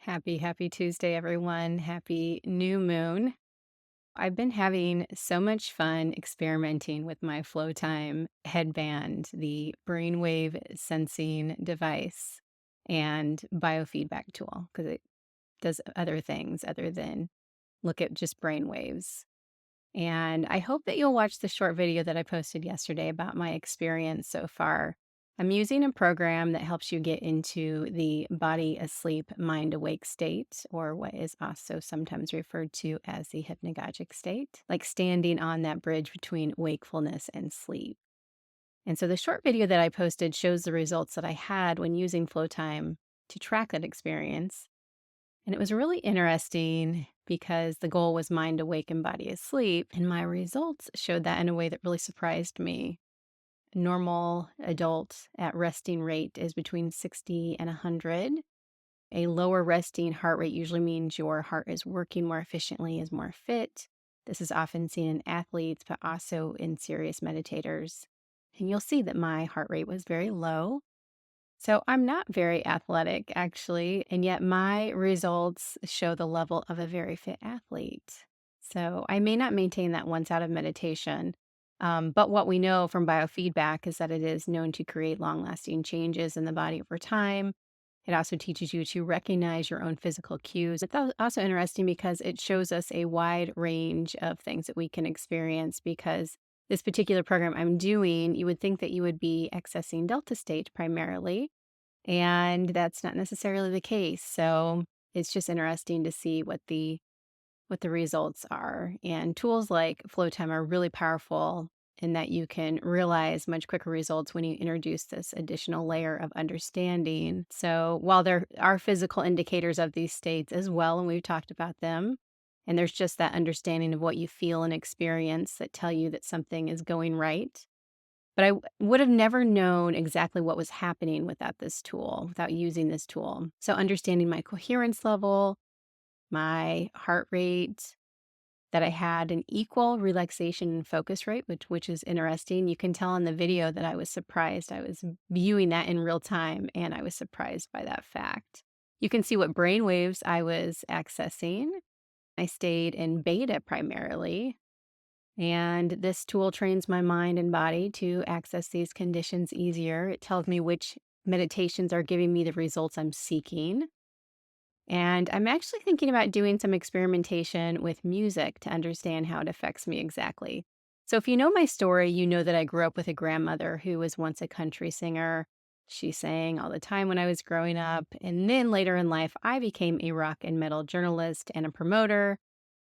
Happy Tuesday, everyone. Happy new moon. I've been having so much fun experimenting with my Flowtime headband, the brainwave sensing device, and biofeedback tool, because it does other things other than look at just brainwaves. And I hope that you'll watch the short video that I posted yesterday about my experience so far. I'm using a program that helps you get into the body asleep, mind awake state, or what is also sometimes referred to as the hypnagogic state, like standing on that bridge between wakefulness and sleep. And so the short video that I posted shows the results that I had when using Flowtime to track that experience. And it was really interesting because the goal was mind awake and body asleep. And my results showed that in a way that really surprised me. Normal adult at resting rate is between 60 and 100. A lower resting heart rate usually means your heart is working more efficiently, is more fit. This is often seen in athletes, but also in serious meditators. And you'll see that my heart rate was very low. So I'm not very athletic, actually, and yet my results show the level of a very fit athlete. So I may not maintain that once out of meditation, but what we know from biofeedback is that it is known to create long-lasting changes in the body over time. It also teaches you to recognize your own physical cues. It's also interesting because it shows us a wide range of things that we can experience because this particular program I'm doing, you would think that you would be accessing delta state primarily, and that's not necessarily the case. So it's just interesting to see what the results are. And tools like Flowtime are really powerful in that you can realize much quicker results when you introduce this additional layer of understanding. So while there are physical indicators of these states as well, and we've talked about them, and there's just that understanding of what you feel and experience that tell you that something is going right. But would have never known exactly what was happening without this tool, without using this tool. So understanding my coherence level, my heart rate, that I had an equal relaxation and focus rate, which is interesting. You can tell in the video that I was surprised. I was viewing that in real time, and I was surprised by that fact. You can see what brain waves I was accessing. I stayed in beta primarily, and this tool trains my mind and body to access these conditions easier. It tells me which meditations are giving me the results I'm seeking. And I'm actually thinking about doing some experimentation with music to understand how it affects me exactly. So, if you know my story, you know that I grew up with a grandmother who was once a country singer. She sang all the time when I was growing up. And then later in life, I became a rock and metal journalist and a promoter.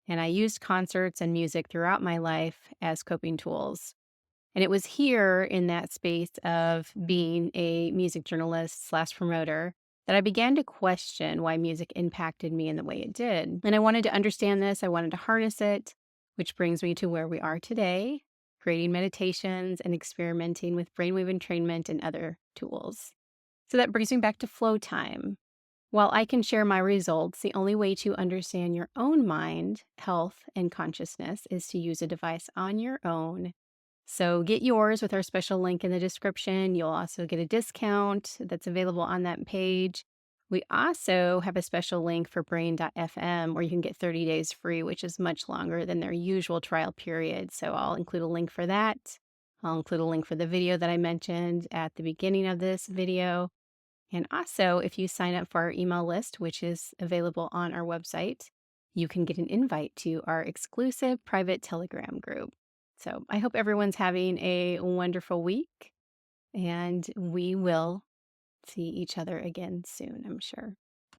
And I used concerts and music throughout my life as coping tools. And it was here in that space of being a music journalist slash promoter that I began to question why music impacted me in the way it did. And I wanted to understand this, I wanted to harness it, which brings me to where we are today, creating meditations and experimenting with brainwave entrainment and other tools. So that brings me back to flow time. While I can share my results, the only way to understand your own mind, health, and consciousness is to use a device on your own. So get yours with our special link in the description. You'll also get a discount that's available on that page. We also have a special link for brain.fm where you can get 30 days free, which is much longer than their usual trial period. So I'll include a link for that. I'll include a link for the video that I mentioned at the beginning of this video. And also, if you sign up for our email list, which is available on our website, you can get an invite to our exclusive private Telegram group. So I hope everyone's having a wonderful week, and we will see each other again soon, I'm sure.